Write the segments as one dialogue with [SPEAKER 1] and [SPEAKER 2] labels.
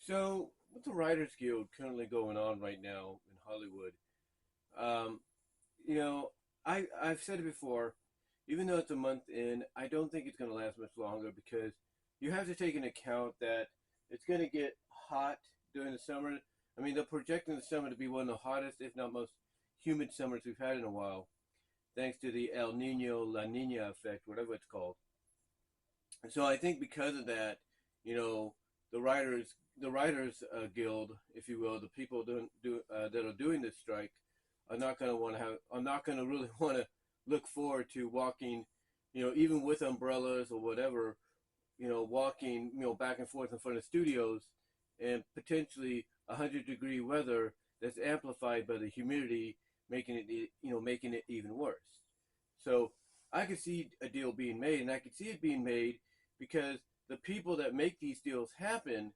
[SPEAKER 1] So, with the Writers Guild currently going on right now in Hollywood, um, you know, I've said it before. Even though it's a month in, I don't think it's going to last much longer because you have to take into account that it's going to get hot during the summer. I mean, they're projecting the summer to be one of the hottest, if not most humid summers we've had in a while, thanks to the El Nino La Nina effect, whatever it's called. And so I think because of that, you know, the writers guild, if you will, the people that are doing this strike, are not going to really want to look forward to walking, even with umbrellas or whatever, walking, back and forth in front of studios and potentially 100-degree weather that's amplified by the humidity, making it even worse. So I could see a deal being made, and I could see it being made because the people that make these deals happen,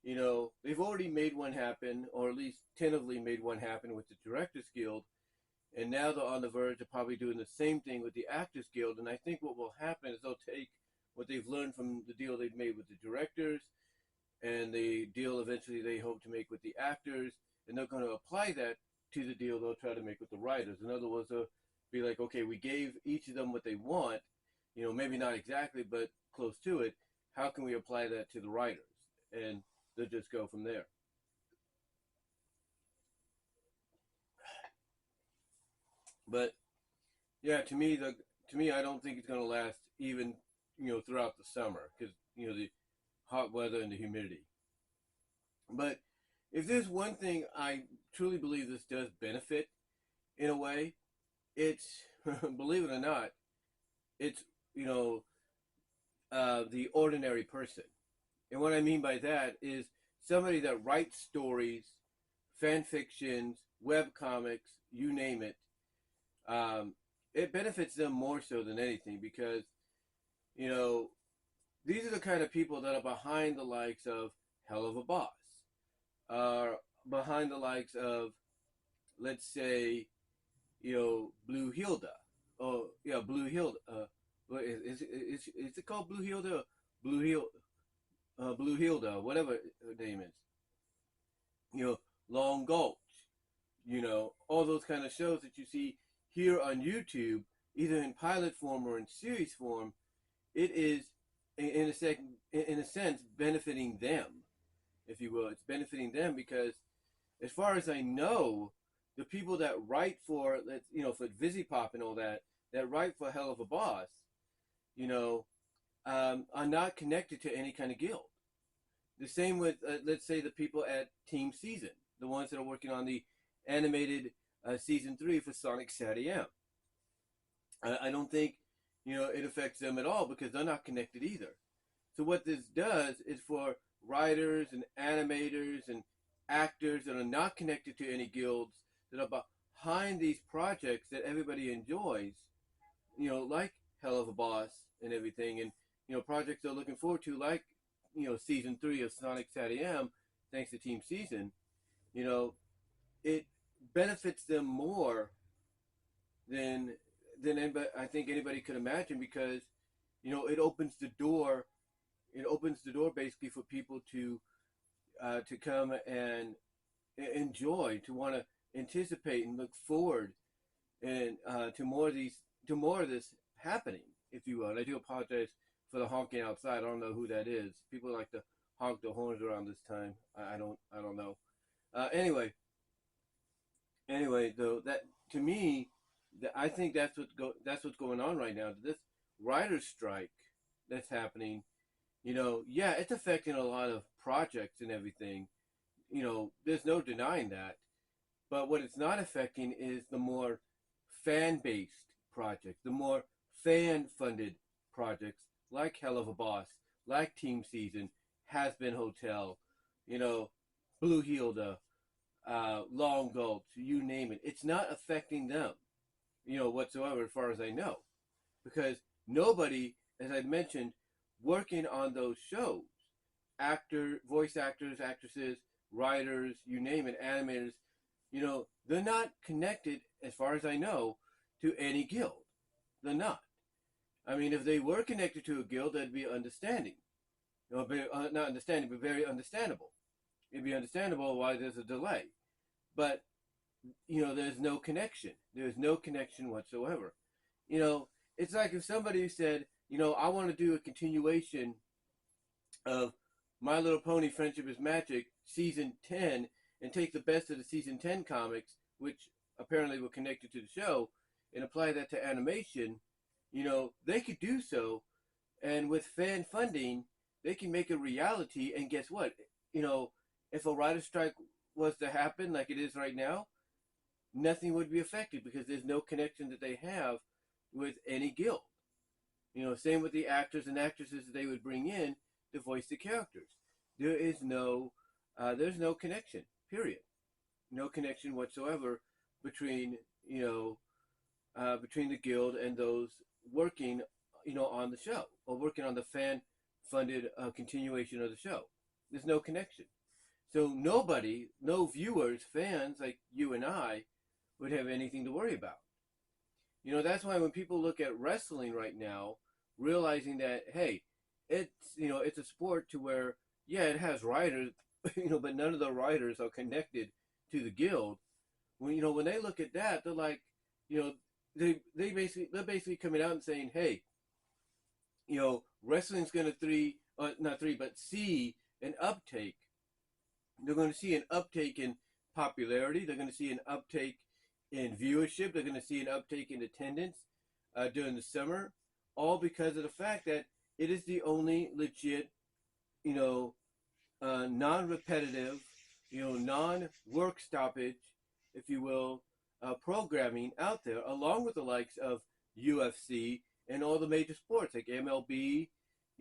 [SPEAKER 1] they've already made one happen, or at least tentatively made one happen with the Directors Guild, and now they're on the verge of probably doing the same thing with the Actors Guild. And I think what will happen is they'll take what they've learned from the deal they've made with the directors and the deal eventually they hope to make with the actors, and they're going to apply that to the deal they'll try to make with the writers. In other words, they'll be like, okay, we gave each of them what they want, maybe not exactly, but close to it. How can we apply that to the writers? And they'll just go from there. But yeah, to me, I don't think it's going to last even throughout the summer because the hot weather and the humidity. But if there's one thing I truly believe this does benefit in a way, it's believe it or not, it's you know the ordinary person. And what I mean by that is somebody that writes stories, fan fictions, web comics, you name it. Um, it benefits them more so than anything because you know these are the kind of people that are behind the likes of Hell of a Boss, are behind the likes of, let's say, Blue Hilda. Oh, yeah, Blue Hilda. Is it called Blue Hilda? Blue Hilda, Blue Hilda, whatever her name is. You know, Long Gulch. All those kind of shows that you see here on YouTube, either in pilot form or in series form. It is, in a sense, benefiting them, if you will. It's benefiting them because, as far as I know, the people that write for, for VisiPop and all that, that write for Hell of a Boss, you know, are not connected to any kind of guild. The same with, let's say, the people at Team Season, the ones that are working on the animated season 3 for Sonic SatAM. I don't think, it affects them at all because they're not connected either. So what this does is for writers and animators and actors that are not connected to any guilds, that are behind these projects that everybody enjoys, like Hell of a Boss and everything, and projects they're looking forward to, like season 3 of Sonic SatAM, thanks to Team Season. You know, it benefits them more than anybody, I think anybody could imagine because it opens the door. It opens the door basically for people to come and enjoy, to want to anticipate and look forward, and to more of this happening, if you will. And I do apologize for the honking outside. I don't know who that is. People like to honk the horns around this time. I don't know. Anyway, though, that to me, I think that's what's going on right now. This writer's strike that's happening, yeah, it's affecting a lot of projects and everything. There's no denying that. But what it's not affecting is the more fan-based projects, the more fan-funded projects like Hell of a Boss, like Team Season, Has Been Hotel, you know, Blue Hilda, Long Gulch, you name it. It's not affecting them, whatsoever, as far as I know, because nobody, as I mentioned, working on those shows, voice actors, actresses, writers, you name it, animators, they're not connected, as far as I know, to any guild. They're not. I mean, if they were connected to a guild, that'd be understanding. Not understanding, but very understandable. it'd be understandable why there's a delay. But, there's no connection. There's no connection whatsoever. You know, it's like if somebody said, I want to do a continuation of My Little Pony Friendship is Magic season 10 and take the best of the season 10 comics, which apparently were connected to the show, and apply that to animation, they could do so. And with fan funding, they can make a reality. And guess what? If a writer strike was to happen like it is right now, nothing would be affected because there's no connection that they have with any guild. Same with the actors and actresses that they would bring in to voice the characters. There's no connection. Period. No connection whatsoever between between the guild and those working on the show or working on the fan funded continuation of the show. There's no connection. So nobody, no viewers, fans like you and I, would have anything to worry about. That's why when people look at wrestling right now, realizing that, hey, it's a sport to where, yeah, it has writers, but none of the writers are connected to the guild. When they look at that, they're like, they're basically coming out and saying, hey, wrestling's going to see an uptake. They're going to see an uptake in popularity. They're going to see an uptake in viewership. They're going to see an uptake in attendance during the summer, all because of the fact that it is the only legit, non-repetitive, non-work stoppage, if you will, programming out there, along with the likes of UFC and all the major sports like MLB,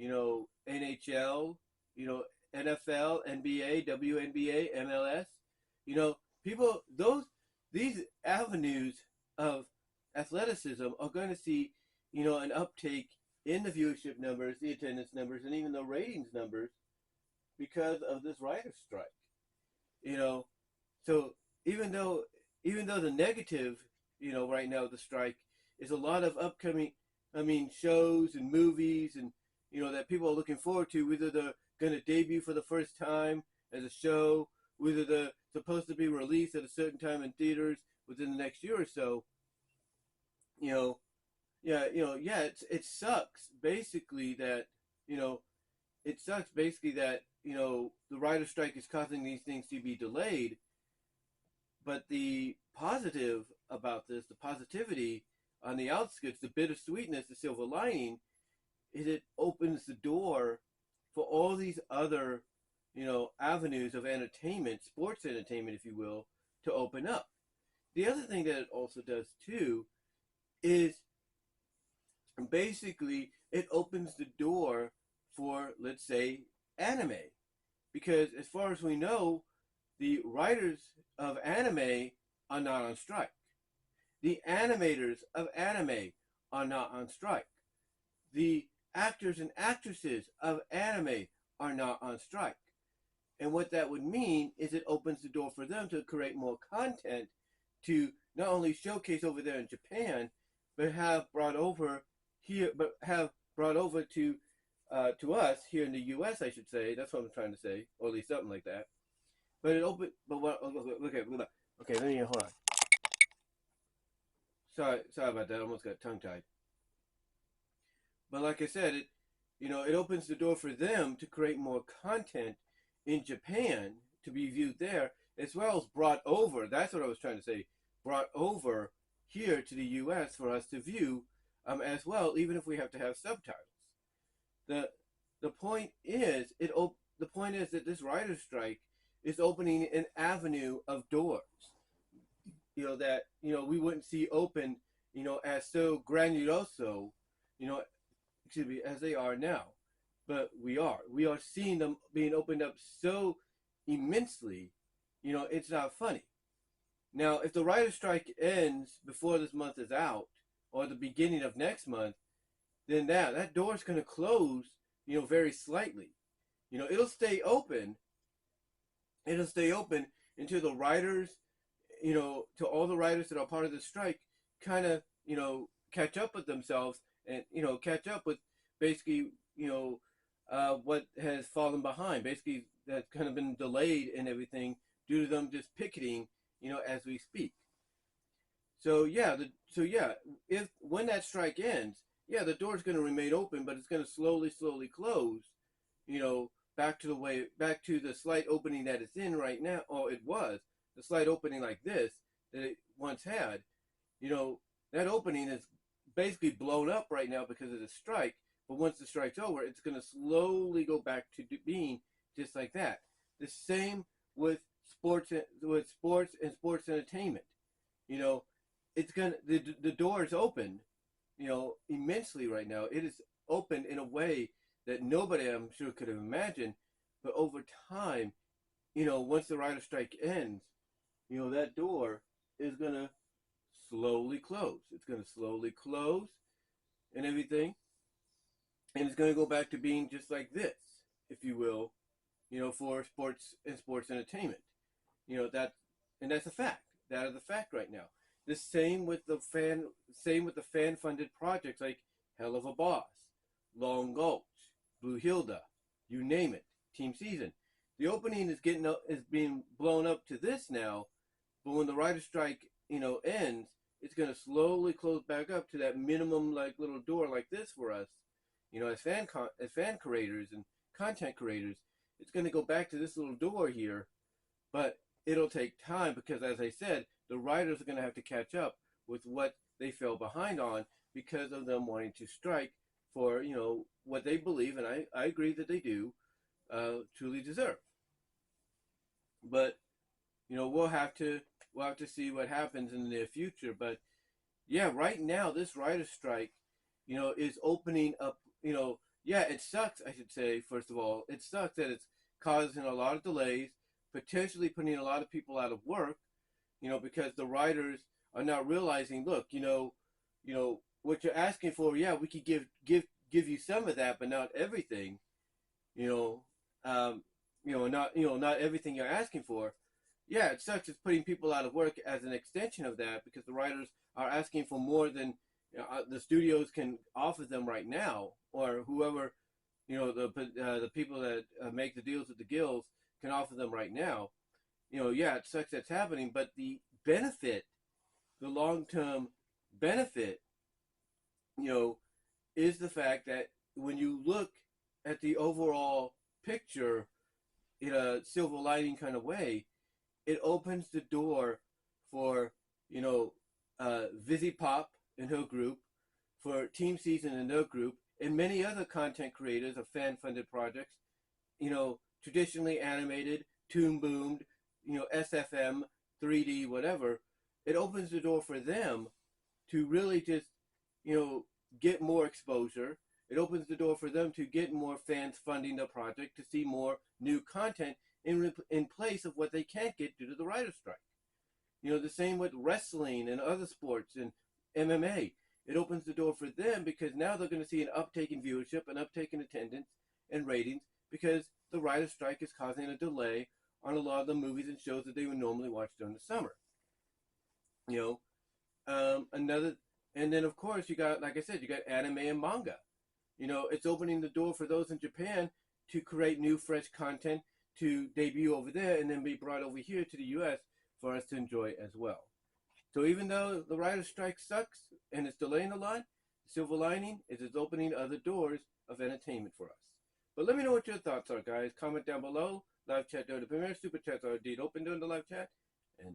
[SPEAKER 1] NHL, NFL, NBA, WNBA, MLS. These avenues of athleticism are going to see, an uptake in the viewership numbers, the attendance numbers, and even the ratings numbers because of this writer's strike. So even though the negative, right now the strike is a lot of upcoming, shows and movies and that people are looking forward to, whether they're going to debut for the first time as a show, whether they're supposed to be released at a certain time in theaters within the next year or so. It sucks basically that the writer's strike is causing these things to be delayed. But the positive about this, the positivity on the outskirts, the bittersweetness, the silver lining, is it opens the door for all these other, avenues of entertainment, sports entertainment, if you will, to open up. The other thing that it also does too is basically it opens the door for, let's say, anime. Because as far as we know, the writers of anime are not on strike. The animators of anime are not on strike. The actors and actresses of anime are not on strike. And what that would mean is it opens the door for them to create more content to not only showcase over there in Japan, but have brought over to us here in the U.S. I should say. That's what I'm trying to say, or at least something like that. But it opened. But what? Okay. Let me hold on. Sorry about that. I almost got tongue tied. But like I said, it opens the door for them to create more content in Japan to be viewed there, as well as brought over. That's what I was trying to say. Brought over here to the U.S. for us to view, as well, even if we have to have subtitles. The point is that this writer's strike is opening an avenue of doors, that we wouldn't see open, as so granuloso, as they are now. But we are seeing them being opened up so immensely, it's not funny. Now, if the writer's strike ends before this month is out, or the beginning of next month, then that door is going to close, very slightly. It'll stay open. It'll stay open until the writers, to all the writers that are part of the strike, kind of, catch up with themselves and, catch up with basically, what has fallen behind. Basically, that's kind of been delayed and everything due to them just picketing, as we speak. So yeah, if when that strike ends, yeah, the door's going to remain open, but it's going to slowly close. Back to the slight opening that it's in right now, or it was the slight opening like this that it once had. You know, that opening is basically blown up right now because of the strike. But once the strike's over, it's going to slowly go back to being just like that. The same with sports and sports entertainment. You know, it's gonna the door is open, immensely right now. It is open in a way that nobody, I'm sure, could have imagined. But over time, once the writer strike ends, that door is gonna slowly close. It's gonna slowly close and everything, and it's gonna go back to being just like this, if you will, for sports and sports entertainment. That, and that's a fact. That is a fact right now. The same with the fan-funded projects like Hell of a Boss, Long Gulch, Blue Hilda, you name it, Team Season. The opening is being blown up to this now, but when the writer strike, ends, it's going to slowly close back up to that minimum like little door like this for us, as fan creators and content creators. It's going to go back to this little door here, but it'll take time because, as I said, the writers are going to have to catch up with what they fell behind on because of them wanting to strike for, what they believe, and I agree that they do, truly deserve. But, we'll have to see what happens in the near future. But yeah, right now this writer's strike, is opening up. Yeah, it sucks. I should say, first of all, it sucks that it's causing a lot of delays, potentially putting a lot of people out of work. Because the writers are not realizing, look, what you're asking for. Yeah, we could give you some of that, but not everything. You know, not everything you're asking for. Yeah, it sucks. It's putting people out of work as an extension of that because the writers are asking for more than the studios can offer them right now, or whoever, the people that make the deals with the guilds can offer them right now. Yeah, it sucks that's happening, but the benefit, the long-term benefit, is the fact that when you look at the overall picture in a silver lining kind of way, it opens the door for, Vizzy Pop and her group, for Team Season and their group, and many other content creators of fan-funded projects, traditionally animated, Toon Boomed, SFM, 3D, whatever. It opens the door for them to really just, get more exposure. It opens the door for them to get more fans funding the project, to see more new content in place of what they can't get due to the writer's strike. The same with wrestling and other sports and MMA. It opens the door for them because now they're going to see an uptake in viewership, an uptake in attendance and ratings because the writer's strike is causing a delay on a lot of the movies and shows that they would normally watch during the summer. Another, and then of course you got, like I said, you got anime and manga. It's opening the door for those in Japan to create new, fresh content to debut over there and then be brought over here to the U.S. for us to enjoy as well. So even though the writer's strike sucks and it's delaying a lot, the silver lining is it's opening other doors of entertainment for us. But let me know what your thoughts are, guys. Comment down below. Live chat during the premiere. Super chats are indeed open during the live chat.